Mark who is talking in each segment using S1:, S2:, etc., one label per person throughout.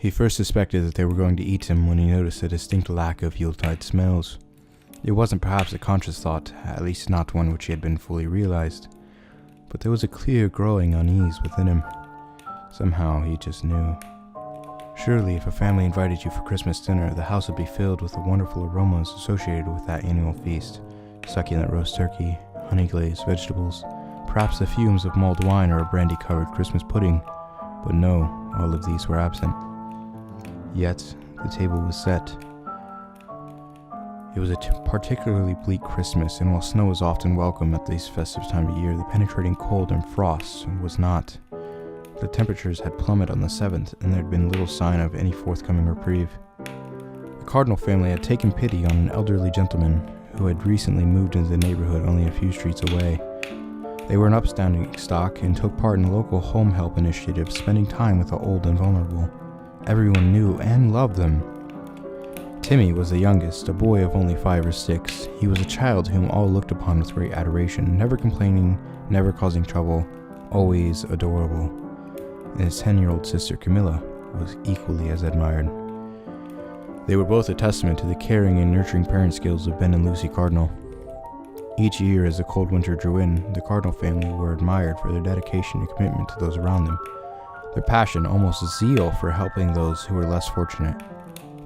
S1: He first suspected that they were going to eat him when he noticed a distinct lack of Yuletide smells. It wasn't perhaps a conscious thought, at least not one which he had been fully realized, but there was a clear growing unease within him. Somehow he just knew. Surely if a family invited you for Christmas dinner, the house would be filled with the wonderful aromas associated with that annual feast. Succulent roast turkey, honey-glazed vegetables, perhaps the fumes of mulled wine or a brandy-covered Christmas pudding. But no, all of these were absent. Yet, the table was set. It was a particularly bleak Christmas, and while snow was often welcome at this festive time of year, the penetrating cold and frost was not. The temperatures had plummeted on the 7th, and there had been little sign of any forthcoming reprieve. The Cardinal family had taken pity on an elderly gentleman who had recently moved into the neighborhood only a few streets away. They were an upstanding stock and took part in a local home help initiative, spending time with the old and vulnerable. Everyone knew and loved them. Timmy was the youngest, a boy of only 5 or 6. He was a child whom all looked upon with great adoration, never complaining, never causing trouble, always adorable. And his 10-year-old sister Camilla was equally as admired. They were both a testament to the caring and nurturing parent skills of Ben and Lucy Cardinal. Each year as the cold winter drew in, the Cardinal family were admired for their dedication and commitment to those around them. Their passion, almost zeal, for helping those who were less fortunate.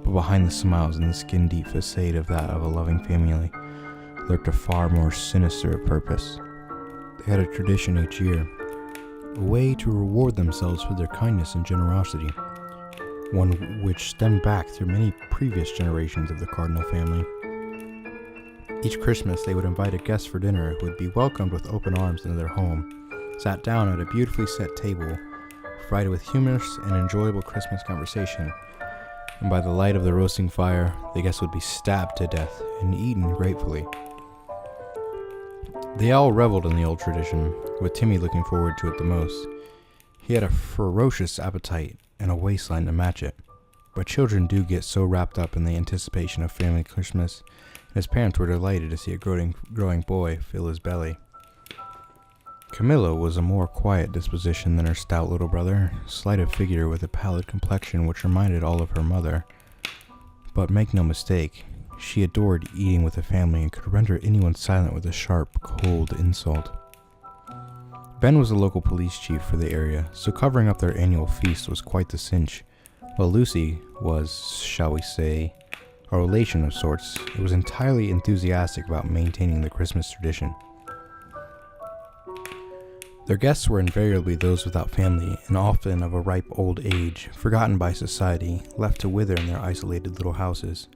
S1: But behind the smiles and the skin-deep facade of that of a loving family lurked a far more sinister purpose. They had a tradition each year, a way to reward themselves for their kindness and generosity, one which stemmed back through many previous generations of the Cardinal family. Each Christmas they would invite a guest for dinner who would be welcomed with open arms into their home, sat down at a beautifully set table, provided with humorous and enjoyable Christmas conversation, and by the light of the roasting fire, the guest would be stabbed to death and eaten gratefully. They all reveled in the old tradition, with Timmy looking forward to it the most. He had a ferocious appetite and a waistline to match it, but children do get so wrapped up in the anticipation of family Christmas, and his parents were delighted to see a growing boy fill his belly. Camilla was a more quiet disposition than her stout little brother, slight of figure with a pallid complexion which reminded all of her mother. But make no mistake, she adored eating with the family and could render anyone silent with a sharp, cold insult. Ben was a local police chief for the area, so covering up their annual feast was quite the cinch, while Lucy was, shall we say, a relation of sorts. It was entirely enthusiastic about maintaining the Christmas tradition. Their guests were invariably those without family, and often of a ripe old age, forgotten by society, left to wither in their isolated little houses.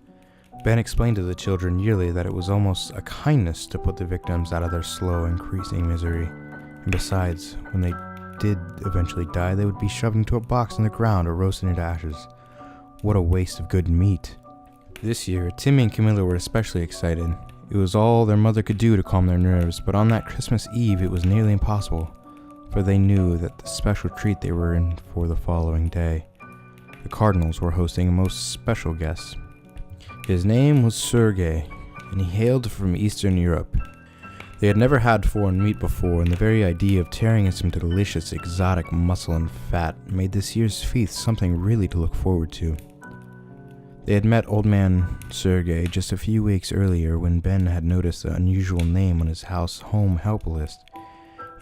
S1: Ben explained to the children yearly that it was almost a kindness to put the victims out of their slow, increasing misery. And besides, when they did eventually die, they would be shoved into a box in the ground or roasted into ashes. What a waste of good meat. This year, Timmy and Camilla were especially excited. It was all their mother could do to calm their nerves, but on that Christmas Eve it was nearly impossible, for they knew that the special treat they were in for the following day. The Cardinals were hosting a most special guest. His name was Sergei, and he hailed from Eastern Europe. They had never had foreign meat before, and the very idea of tearing in some delicious exotic muscle and fat made this year's feast something really to look forward to. They had met old man Sergei just a few weeks earlier when Ben had noticed the unusual name on his house home help list.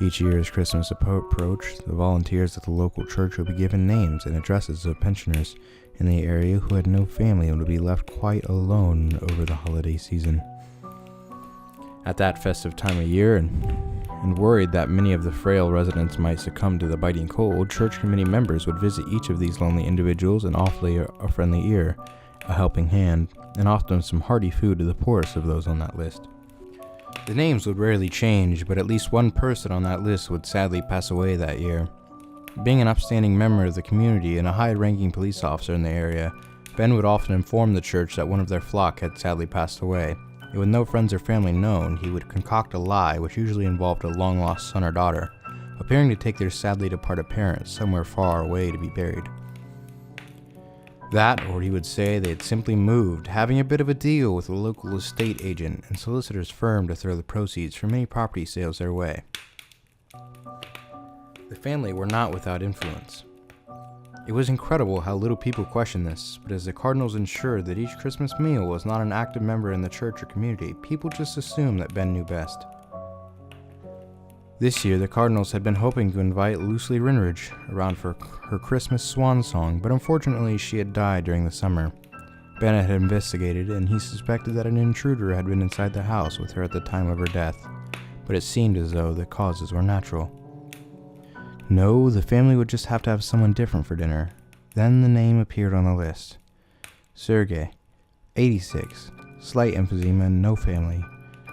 S1: Each year as Christmas approached, the volunteers at the local church would be given names and addresses of pensioners in the area who had no family and would be left quite alone over the holiday season. At that festive time of year, and worried that many of the frail residents might succumb to the biting cold, church committee members would visit each of these lonely individuals and offer a friendly ear, a helping hand, and often some hearty food to the poorest of those on that list. The names would rarely change, but at least one person on that list would sadly pass away that year. Being an upstanding member of the community and a high-ranking police officer in the area, Ben would often inform the church that one of their flock had sadly passed away, and with no friends or family known, he would concoct a lie which usually involved a long-lost son or daughter, appearing to take their sadly departed parents somewhere far away to be buried. That, or he would say they had simply moved, having a bit of a deal with a local estate agent and solicitor's firm to throw the proceeds from any property sales their way. The family were not without influence. It was incredible how little people questioned this, but as the Cardinals ensured that each Christmas meal was not an active member in the church or community, people just assumed that Ben knew best. This year, the Cardinals had been hoping to invite Lucy Rinridge around for her Christmas swan song, but unfortunately she had died during the summer. Ben had investigated, and he suspected that an intruder had been inside the house with her at the time of her death, but it seemed as though the causes were natural. No, the family would just have to have someone different for dinner. Then the name appeared on the list. Sergey, 86, slight emphysema, no family.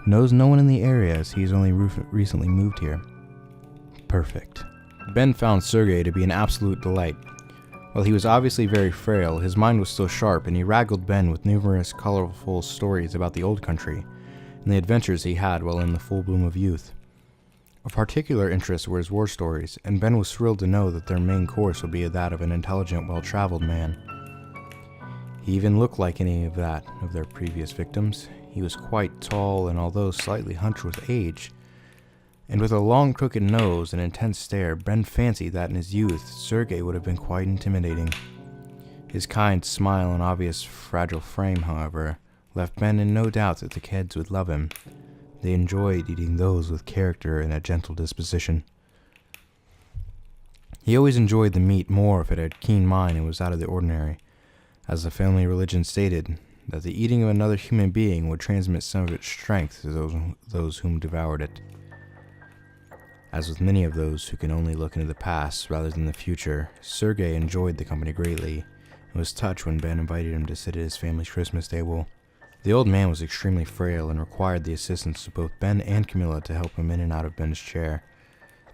S1: Knows no one in the area as he's only recently moved here. Perfect. Ben found Sergey to be an absolute delight. While he was obviously very frail, his mind was still sharp, and he regaled Ben with numerous colorful stories about the old country and the adventures he had while in the full bloom of youth. Of particular interest were his war stories, and Ben was thrilled to know that their main course would be that of an intelligent, well-traveled man. He even looked like any of their previous victims. He was quite tall, and although slightly hunched with age, and with a long crooked nose and intense stare, Ben fancied that in his youth, Sergey would have been quite intimidating. His kind smile and obvious fragile frame, however, left Ben in no doubt that the kids would love him. They enjoyed eating those with character and a gentle disposition. He always enjoyed the meat more if it had keen mind and was out of the ordinary, as the family religion stated, that the eating of another human being would transmit some of its strength to those whom devoured it. As with many of those who can only look into the past rather than the future, Sergey enjoyed the company greatly, and was touched when Ben invited him to sit at his family's Christmas table. The old man was extremely frail and required the assistance of both Ben and Camilla to help him in and out of Ben's chair.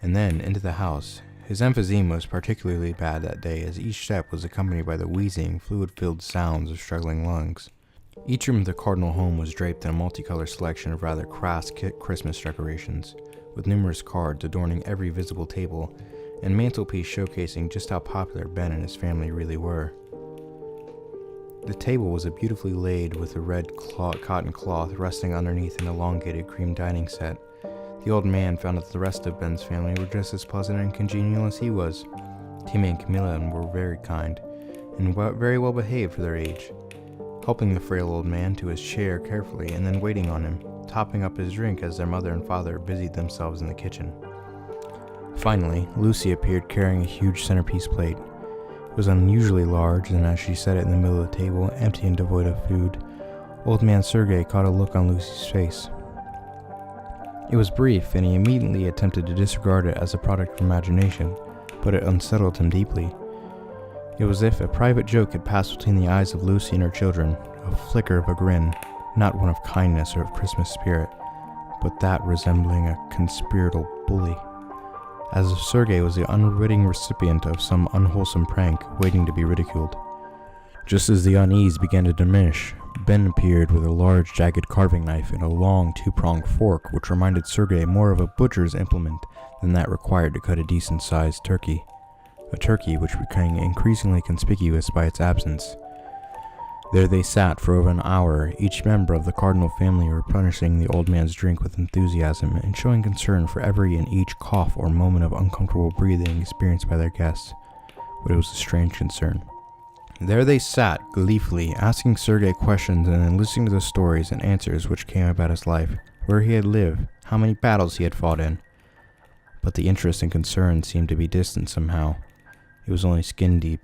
S1: And then, into the house. His emphysema was particularly bad that day, as each step was accompanied by the wheezing, fluid-filled sounds of struggling lungs. Each room of the Cardinal home was draped in a multicolored selection of rather crass Christmas decorations, with numerous cards adorning every visible table, and mantelpiece showcasing just how popular Ben and his family really were. The table was beautifully laid with a red cotton cloth resting underneath an elongated cream dining set. The old man found that the rest of Ben's family were just as pleasant and congenial as he was. Timmy and Camilla were very kind, and very well behaved for their age, helping the frail old man to his chair carefully and then waiting on him, topping up his drink as their mother and father busied themselves in the kitchen. Finally, Lucy appeared carrying a huge centerpiece plate. It was unusually large, and as she set it in the middle of the table, empty and devoid of food, old man Sergey caught a look on Lucy's face. It was brief, and he immediately attempted to disregard it as a product of imagination, but it unsettled him deeply. It was as if a private joke had passed between the eyes of Lucy and her children, a flicker of a grin, not one of kindness or of Christmas spirit, but that resembling a conspiratorial bully, as if Sergey was the unwitting recipient of some unwholesome prank waiting to be ridiculed. Just as the unease began to diminish, Ben appeared with a large jagged carving knife and a long two-pronged fork which reminded Sergey more of a butcher's implement than that required to cut a decent-sized turkey, a turkey which became increasingly conspicuous by its absence. There they sat for over an hour, each member of the Cardinal family replenishing the old man's drink with enthusiasm and showing concern for every and each cough or moment of uncomfortable breathing experienced by their guests. But it was a strange concern. There they sat, gleefully, asking Sergey questions and then listening to the stories and answers which came about his life, where he had lived, how many battles he had fought in. But the interest and concern seemed to be distant somehow. It was only skin deep.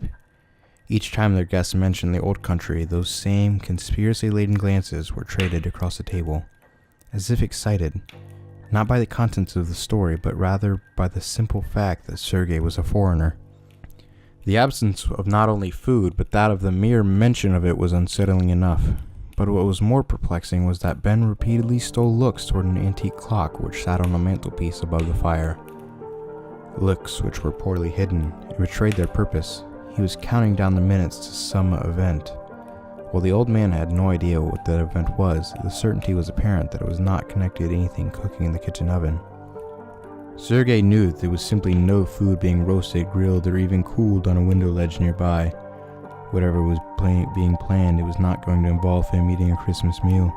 S1: Each time their guests mentioned the old country, those same conspiracy-laden glances were traded across the table, as if excited, not by the contents of the story, but rather by the simple fact that Sergey was a foreigner. The absence of not only food, but that of the mere mention of it was unsettling enough. But what was more perplexing was that Ben repeatedly stole looks toward an antique clock which sat on a mantelpiece above the fire. Looks which were poorly hidden and betrayed their purpose. He was counting down the minutes to some event. While the old man had no idea what that event was, the certainty was apparent that it was not connected to anything cooking in the kitchen oven. Sergey knew that there was simply no food being roasted, grilled, or even cooled on a window ledge nearby. Whatever was being planned, it was not going to involve him eating a Christmas meal.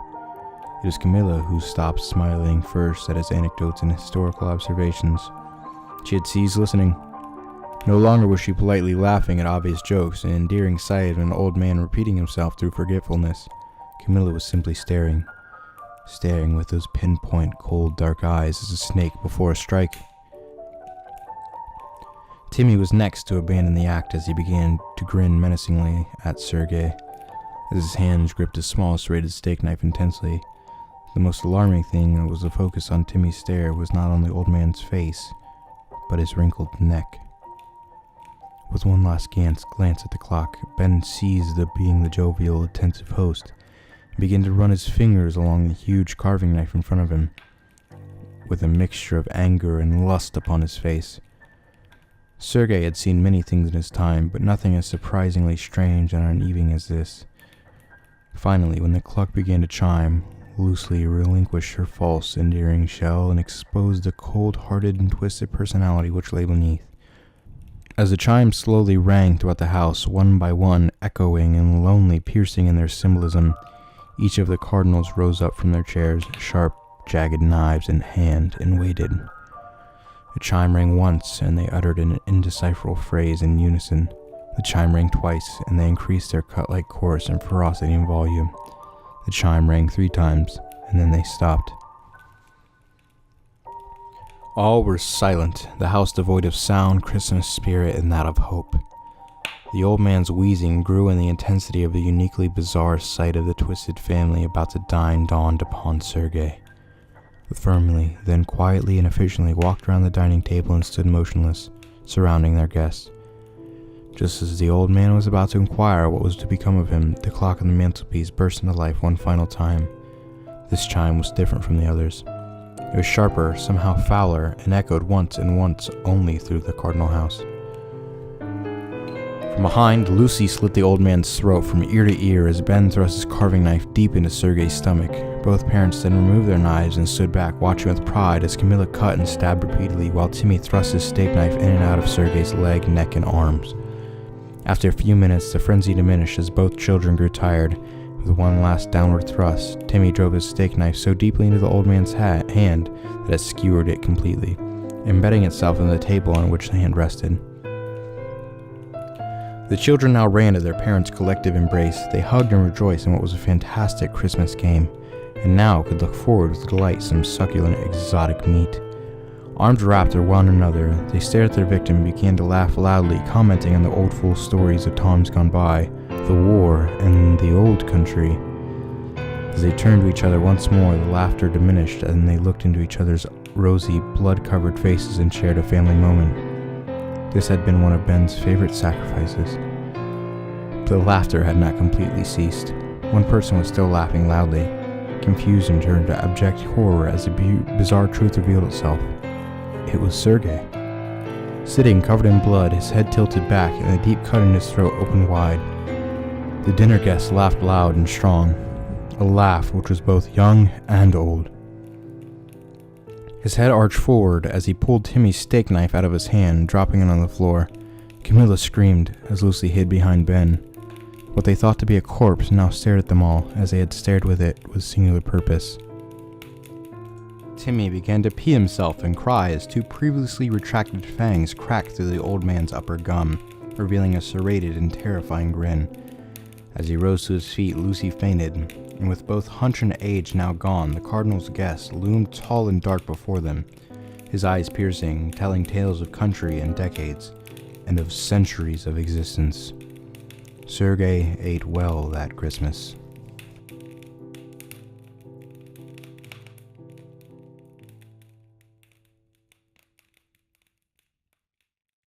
S1: It was Camilla who stopped smiling first at his anecdotes and historical observations. She had ceased listening. No longer was she politely laughing at obvious jokes, an endearing sight of an old man repeating himself through forgetfulness. Camilla was simply staring with those pinpoint, cold, dark eyes as a snake before a strike. Timmy was next to abandon the act as he began to grin menacingly at Sergei, as his hands gripped a small serrated steak knife intensely. The most alarming thing that was the focus on Timmy's stare was not on the old man's face, but his wrinkled neck. With one last glance at the clock, Ben seized being the jovial, attentive host, and began to run his fingers along the huge carving knife in front of him, with a mixture of anger and lust upon his face. Sergei had seen many things in his time, but nothing as surprisingly strange and uneven as this. Finally, when the clock began to chime, Lucy relinquished her false, endearing shell and exposed the cold-hearted and twisted personality which lay beneath. As the chimes slowly rang throughout the house, one by one, echoing and lonely, piercing in their symbolism, each of the cardinals rose up from their chairs, sharp, jagged knives in hand, and waited. The chime rang once, and they uttered an indecipherable phrase in unison. The chime rang twice, and they increased their cut-like chorus in ferocity and volume. The chime rang 3 times, and then they stopped. All were silent, the house devoid of sound, Christmas spirit, and that of hope. The old man's wheezing grew in the intensity of the uniquely bizarre sight of the twisted family about to dine dawned upon Sergei. Firmly, then quietly and efficiently walked around the dining table and stood motionless, surrounding their guests. Just as the old man was about to inquire what was to become of him, the clock on the mantelpiece burst into life one final time. This chime was different from the others. It was sharper, somehow fouler, and echoed once and once only through the cardinal house. From behind, Lucy slit the old man's throat from ear to ear as Ben thrust his carving knife deep into Sergei's stomach. Both parents then removed their knives and stood back, watching with pride as Camilla cut and stabbed repeatedly while Timmy thrust his steak knife in and out of Sergei's leg, neck, and arms. After a few minutes, the frenzy diminished as both children grew tired. With one last downward thrust, Timmy drove his steak knife so deeply into the old man's hand that it skewered it completely, embedding itself in the table on which the hand rested. The children now ran to their parents' collective embrace. They hugged and rejoiced in what was a fantastic Christmas game, and now could look forward with delight to some succulent exotic meat. Arms wrapped around one another, they stared at their victim and began to laugh loudly, commenting on the old fool stories of times gone by, the war, and the old country. As they turned to each other once more, the laughter diminished, and they looked into each other's rosy, blood-covered faces and shared a family moment. This had been one of Ben's favorite sacrifices. But the laughter had not completely ceased. One person was still laughing loudly. Confusion turned to abject horror as the bizarre truth revealed itself. It was Sergei. Sitting covered in blood, his head tilted back, and the deep cut in his throat opened wide. The dinner guests laughed loud and strong, a laugh which was both young and old. His head arched forward as he pulled Timmy's steak knife out of his hand, dropping it on the floor. Camilla screamed as Lucy hid behind Ben. What they thought to be a corpse now stared at them all, as they had stared with it with singular purpose. Timmy began to pee himself and cry as 2 previously retracted fangs cracked through the old man's upper gum, revealing a serrated and terrifying grin. As he rose to his feet, Lucy fainted, and with both hunch and age now gone, the cardinal's guest loomed tall and dark before them, his eyes piercing, telling tales of country and decades, and of centuries of existence. Sergei ate well that Christmas.